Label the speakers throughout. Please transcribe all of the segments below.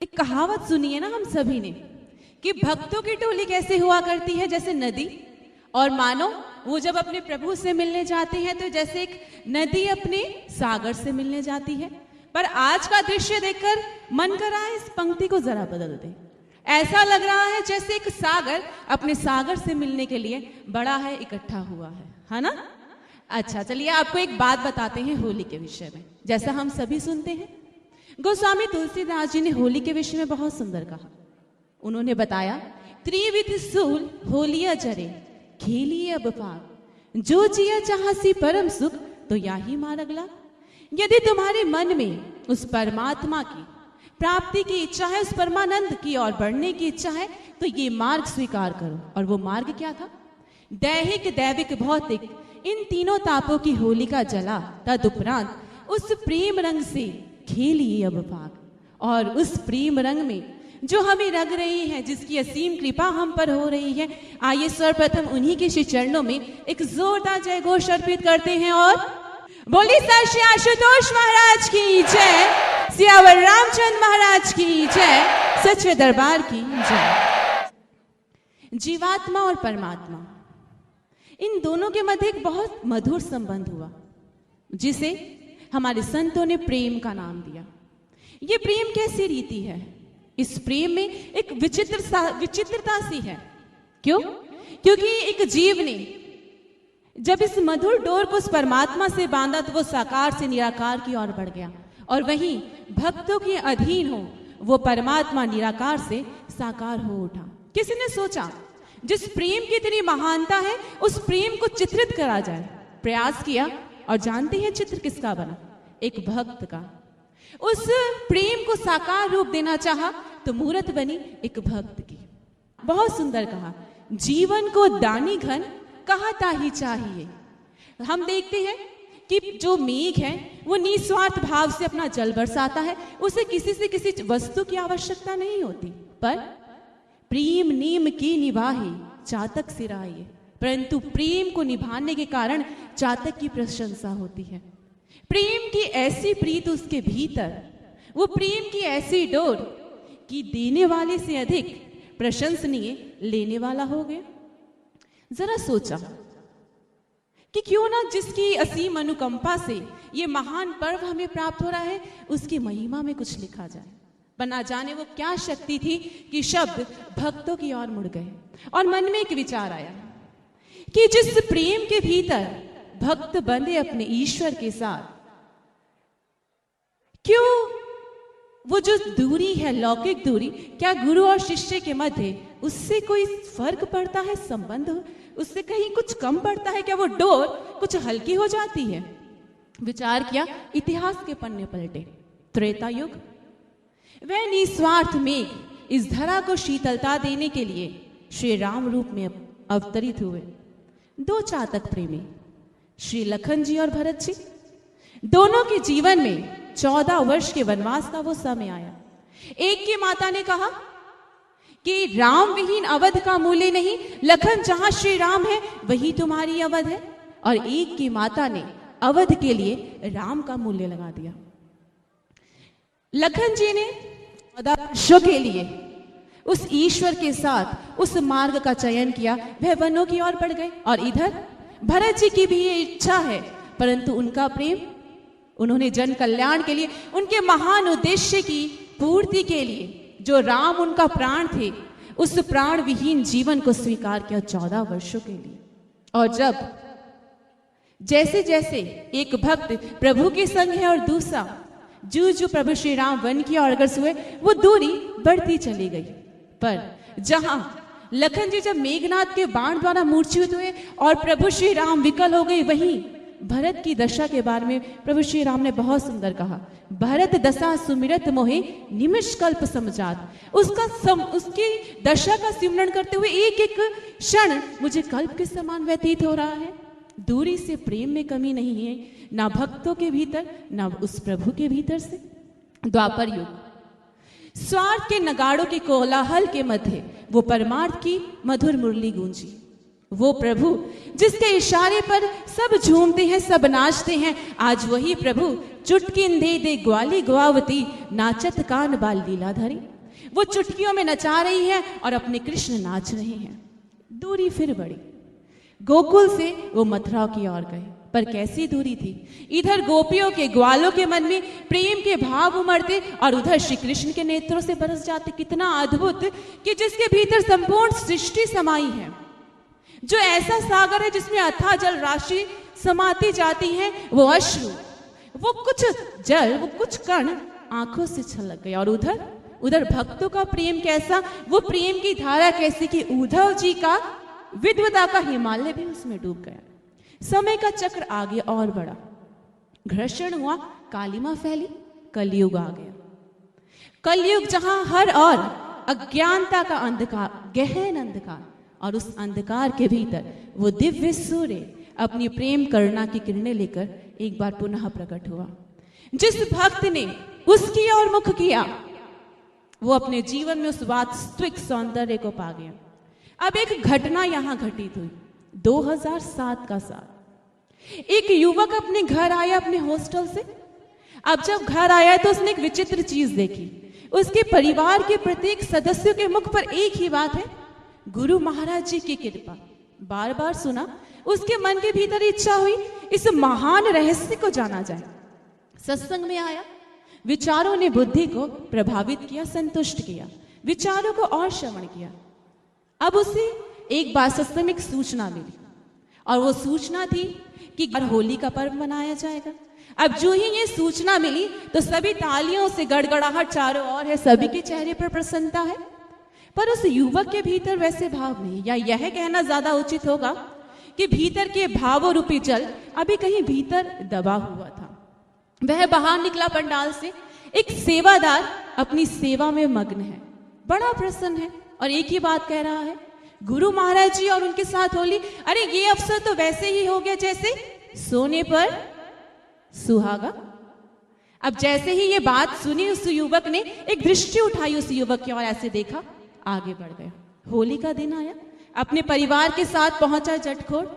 Speaker 1: एक कहावत सुनी है ना हम सभी ने कि भक्तों की टोली कैसे हुआ करती है, जैसे नदी। और मानो वो जब अपने प्रभु से मिलने जाते हैं तो जैसे एक नदी अपने सागर से मिलने जाती है। पर आज का दृश्य देखकर मन कर रहा है इस पंक्ति को जरा बदल दें। ऐसा लग रहा है जैसे एक सागर अपने सागर से मिलने के लिए बड़ा है, इकट्ठा हुआ है ना। अच्छा चलिए आपको एक बात बताते हैं होली के विषय में। जैसा हम सभी सुनते हैं, गोस्वामी तुलसीदास जी ने होली के विषय में बहुत सुंदर कहा। उन्होंने बताया, त्रिविध सूल होलिया जरे खेलिए अब पार, जो जिया चाहसी परम सुख तो याही मार्ग ला। यदि तुम्हारे मन में उस परमात्मा की प्राप्ति की इच्छा है, उस परमानंद की ओर बढ़ने की इच्छा है, तो ये मार्ग स्वीकार करो। और वो मार्ग क्या था? दैहिक, दैविक, भौतिक, इन तीनों तापों की होली का जला तदुपरांत उस प्रेम रंग से खेलिए अब पाक। और उस प्रेम रंग में जो हमें रंग रही है, जिसकी असीम कृपा हम पर हो रही है, आइए सर्वप्रथम उन्हीं के श्री चरणों में एक जोरदार जय घोष अर्पित करते हैं। और बोली सर श्री आशुतोष महाराज की जय, सियावर रामचंद्र महाराज की जय, सच्चे दरबार की जय। जीवात्मा और परमात्मा, इन दोनों के मध्य एक बहुत मधुर संबंध हुआ, जिसे हमारे संतों ने प्रेम का नाम दिया। ये प्रेम कैसी रीति है? इस प्रेम में एक विचित्रता सी है। क्यों? क्योंकि एक जीव ने जब इस मधुर डोर को उस परमात्मा से बांधा तो वो साकार से निराकार की ओर बढ़ गया। और वहीं भक्तों के अधीन हो वो परमात्मा निराकार से साकार हो उठा। किसी ने सोचा जिस प्रेम की इतनी महानता है उस प्रेम को चित्रित करा जाए। प्रयास किया और जानते हैं चित्र किसका बना? एक भक्त का। उस प्रेम को साकार रूप देना चाहा तो मूर्त बनी एक भक्त की। बहुत सुंदर कहा, जीवन को दानी घन कहा ताही चाहिए। हम देखते हैं कि जो मेघ है वो निस्वार्थ भाव से अपना जल बरसाता है, उसे किसी से किसी वस्तु की आवश्यकता नहीं होती। पर प्रेम नीम की निभाही चातक सिराइए, परंतु प्रेम को निभाने के कारण चातक की प्रशंसा होती है। प्रेम की ऐसी प्रीत उसके भीतर, वो प्रेम की ऐसी डोर कि देने वाले से अधिक प्रशंसनीय लेने वाला हो गया। जरा सोचा कि क्यों ना जिसकी असीम अनुकंपा से ये महान पर्व हमें प्राप्त हो रहा है उसकी महिमा में कुछ लिखा जाए। पर ना जाने वो क्या शक्ति थी कि शब्द भक्तों की ओर मुड़ गए। और मन में एक विचार आया कि जिस प्रेम के भीतर भक्त बंधे अपने ईश्वर के साथ, क्यों वो जो दूरी है, लौकिक दूरी, क्या गुरु और शिष्य के मध्य उससे कोई फर्क पड़ता है? संबंध उससे कहीं कुछ कम पड़ता है क्या? वो डोर कुछ हल्की हो जाती है? विचार किया, इतिहास के पन्ने पलटे। त्रेता युग, वह निस्वार्थ मेघ इस धरा को शीतलता देने के लिए श्री राम रूप में अवतरित हुए। दो चातक प्रेमी, श्री लखन जी और भरत जी, दोनों के जीवन में 14 वर्ष के वनवास का वो समय आया। एक की माता ने कहा कि राम विहीन अवध का मूल्य नहीं, लखन जहां श्री राम है वही तुम्हारी अवध है। और एक की माता ने अवध के लिए राम का मूल्य लगा दिया। लखन जी ने 14 वर्षों के लिए उस ईश्वर के साथ उस मार्ग का चयन किया, वह वनों की ओर बढ़ गए। और इधर भरत जी की भी ये इच्छा है, परंतु उनका प्रेम, उन्होंने जन कल्याण के लिए, उनके महान उद्देश्य की पूर्ति के लिए, जो राम उनका प्राण थे, उस प्राण विहीन जीवन को स्वीकार किया 14 वर्षों के लिए। और जब जैसे जैसे एक भक्त प्रभु के संग है और दूसरा जो प्रभु श्री राम वन की ओर अग्रसर हुए, वो दूरी बढ़ती चली गई। पर जहां लखन जी जब मेघनाथ के बाण द्वारा मूर्छित हुए और प्रभु श्री राम विकल हो गए, वहीं भरत की दशा के बारे में प्रभु श्री राम ने बहुत सुंदर कहा, भरत दशा सुमिरत मोहे निमिष कल्प समझात। उसकी दशा का सिमरण करते हुए एक एक क्षण मुझे कल्प के समान व्यतीत हो रहा है। दूरी से प्रेम में कमी नहीं है, ना भक्तों के भीतर ना उस प्रभु के भीतर से। द्वापर युग, स्वार्थ के नगाड़ों के कोलाहल के मध्य वो परमार्थ की मधुर मुरली गूंजी। वो प्रभु जिसके इशारे पर सब झूमते हैं, सब नाचते हैं, आज वही प्रभु चुटकिन दे दे ग्वाली ग्वावती नाचत कान बाल लीलाधारी। वो चुटकियों में नचा रही है और अपने कृष्ण नाच रहे हैं। दूरी फिर बढ़ी, गोकुल से वो मथुरा की ओर गए, पर कैसी दूरी थी। इधर गोपियों के ग्वालों के मन में प्रेम के भाव उमड़ते और उधर श्री कृष्ण के नेत्रों से बरस जाते। कितना अद्भुत कि जिसके भीतर संपूर्ण सृष्टि समाई है, जो ऐसा सागर है जिसमें अथाह जल राशि समाती जाती है, वो अश्रु, वो कुछ जल, वो कुछ कण आंखों से छलक गए। और उधर भक्तों का प्रेम कैसा, वो प्रेम की धारा कैसी कि उद्धव जी का विद्वता का हिमालय भी उसमें डूब गया। समय का चक्र आगे और बढ़ा, घर्षण हुआ, कालिमा फैली, कलयुग आ गया। कलयुग जहां हर और अज्ञानता का अंधकार, गहन अंधकार, और उस अंधकार के भीतर वो दिव्य सूर्य अपनी प्रेम करुणा की किरणें लेकर एक बार पुनः प्रकट हुआ। जिस भक्त ने उसकी ओर मुख किया, वो अपने जीवन में उस वास्तविक सौंदर्य को पा गया। अब एक घटना यहां घटित हुई, 2007 का साल। एक युवक अपने घर आया, अपने हॉस्टल से। अब जब घर आया तो उसने एक विचित्र चीज देखी। उसके परिवार के प्रत्येक सदस्यों के मुख पर एक ही बात है, गुरु महाराज जी की कृपा। बार बार सुना, उसके मन के भीतर इच्छा हुई इस महान रहस्य को जाना जाए। सत्संग में आया, विचारों ने बुद्धि को प्रभावित किया, संतुष्ट किया, विचारों को और श्रवण किया। अब उसे एक बार सत्संग में एक सूचना मिली, और वो सूचना थी कि होली का पर्व मनाया जाएगा। अब जो ही ये सूचना मिली तो सभी तालियों से गड़गड़ाहट चारों ओर है, सभी के चेहरे पर प्रसन्नता है, पर उस युवक के भीतर वैसे भाव नहीं, या यह कहना ज्यादा उचित होगा कि भीतर के भावों रूपी जल अभी कहीं भीतर दबा हुआ था। वह बाहर निकला पंडाल से, एक सेवादार अपनी सेवा में मग्न है, बड़ा प्रसन्न है और एक ही बात कह रहा है, गुरु महाराज जी और उनके साथ होली। अरे ये अवसर तो वैसे ही हो गया जैसे सोने पर सुहागा। अब जैसे ही ये बात सुनी, उस युवक ने एक दृष्टि उठाई उस युवक की ओर, ऐसे देखा, आगे बढ़ गया। होली का दिन आया, अपने परिवार के साथ पहुंचा जटखोर।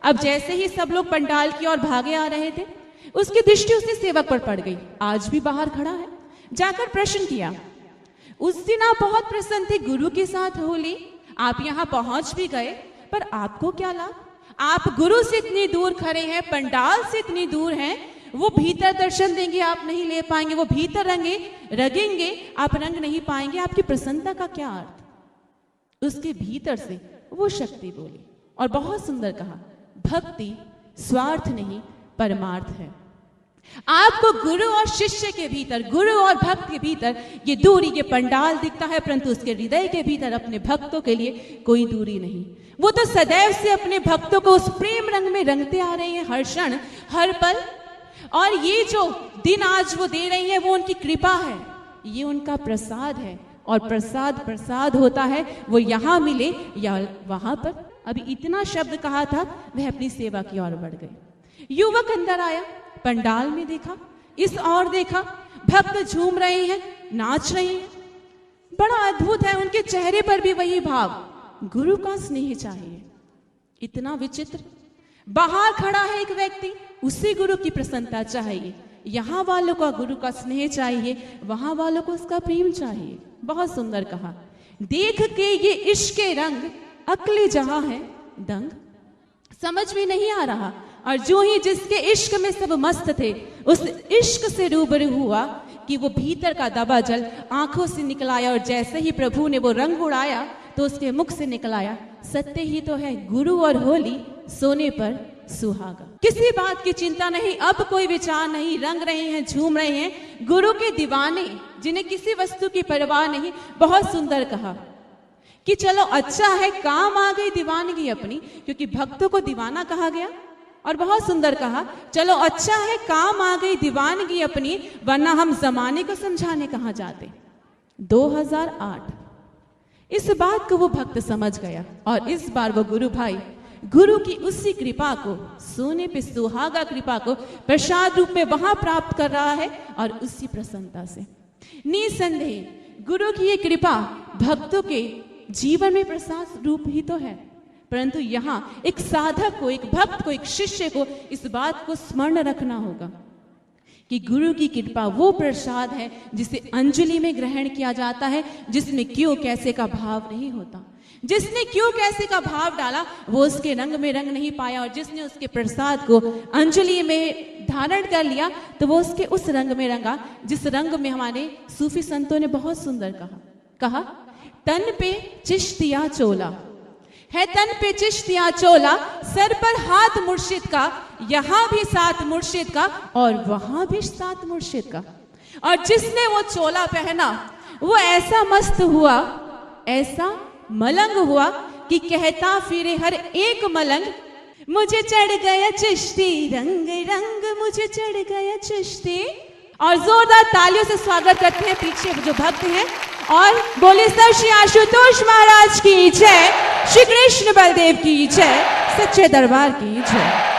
Speaker 1: अब जैसे ही सब लोग पंडाल की ओर भागे आ रहे थे, उसकी दृष्टि उसी सेवक पर पड़ गई, आज भी बाहर खड़ा है। जाकर प्रश्न किया, उस दिन आप बहुत प्रसन्न थे, गुरु के साथ होली, आप यहाँ पहुंच भी गए, पर आपको क्या लाभ? आप गुरु से इतनी दूर खड़े हैं, पंडाल से इतनी दूर हैं, वो भीतर दर्शन देंगे आप नहीं ले पाएंगे, वो भीतर रंगेंगे आप रंग नहीं पाएंगे, आपकी प्रसन्नता का क्या अर्थ? उसके भीतर से वो शक्ति बोली और बहुत सुंदर कहा, भक्ति स्वार्थ नहीं परमार्थ है। आपको गुरु और शिष्य के भीतर, गुरु और भक्त के भीतर ये दूरी, ये पंडाल दिखता है, परंतु उसके हृदय के भीतर अपने भक्तों के लिए कोई दूरी नहीं। वो तो सदैव से अपने भक्तों को उस प्रेम रंग में रंगते आ रहे हैं, हर क्षण हर पल। और ये जो दिन आज वो दे रही है, वो उनकी कृपा है, ये उनका प्रसाद है। और प्रसाद होता है, वो यहाँ मिले या वहां पर। अभी इतना शब्द कहा था, वह अपनी सेवा की ओर बढ़ गए। युवक अंदर आया, पंडाल में देखा, इस ओर देखा, भक्त झूम रहे हैं, नाच रहे हैं, बड़ा अद्भुत है। उनके चेहरे पर भी वही भाव, गुरु का स्नेह चाहिए। इतना विचित्र, बाहर खड़ा है एक व्यक्ति, उसी गुरु की प्रसन्नता चाहिए। यहाँ वालों का गुरु का स्नेह चाहिए, वहां वालों को उसका प्रेम चाहिए। बहुत सुंदर कहा, देख के ये इश्क के रंग अकले जहां है दंग। समझ में नहीं आ रहा, और जो ही जिसके इश्क में सब मस्त थे, उस इश्क से रूबरू हुआ कि वो भीतर का दबा जल आंखों से निकलाया, और जैसे ही प्रभु ने वो रंग उड़ाया तो उसके मुख से निकलाया, सत्य ही तो है गुरु और होली, सोने पर सुहागा। किसी बात की चिंता नहीं, अब कोई विचार नहीं, रंग रहे हैं, झूम रहे हैं, गुरु के दीवाने जिन्हें किसी वस्तु की परवाह नहीं। बहुत सुंदर कहा कि चलो अच्छा है, काम आ गई दीवानगी अपनी, क्योंकि भक्तों को दीवाना कहा गया। और बहुत सुंदर कहा, चलो अच्छा है, काम आ गई दीवानगी अपनी, वरना हम जमाने को समझाने कहाँ जाते। 2008 इस बात को वो भक्त समझ गया, और इस बार वो गुरु भाई गुरु की उसी कृपा को, सोने पे सुहागा कृपा को प्रसाद रूप में वहां प्राप्त कर रहा है, और उसी प्रसन्नता से। निसंदेह गुरु की ये कृपा भक्तों के जीवन में प्रसाद रूप ही तो है, परंतु यहाँ एक साधक को, एक भक्त को, एक शिष्य को इस बात को स्मरण रखना होगा कि गुरु की कृपा वो प्रसाद है जिसे अंजलि में ग्रहण किया जाता है, जिसमें क्यों कैसे का भाव नहीं होता। जिसने क्यों कैसे का भाव डाला वो उसके रंग में रंग नहीं पाया, और जिसने उसके प्रसाद को अंजलि में धारण कर लिया तो वो उसके उस रंग में रंगा जिस रंग में हमारे सूफी संतों ने बहुत सुंदर कहा तन पे चिश्तिया चोला है, तन पे चिश्तिया चोला, सर पर हाथ मुर्शिद का, यहां भी साथ मुर्शिद का और वहां भी साथ मुर्शिद का। और जिसने वो चोला पहना वो ऐसा मस्त हुआ, ऐसा मलंग हुआ कि कहता फिरे हर एक मलंग, मुझे चढ़ गया चिश्ती रंग रंग, मुझे चढ़ गया चिश्ती। और जोरदार तालियों से स्वागत करते हैं पीछे जो भक्त हैं, और बोले सर श्री आशुतोष महाराज की जय, श्री कृष्ण बलदेव की जय, सच्चे दरबार की जय।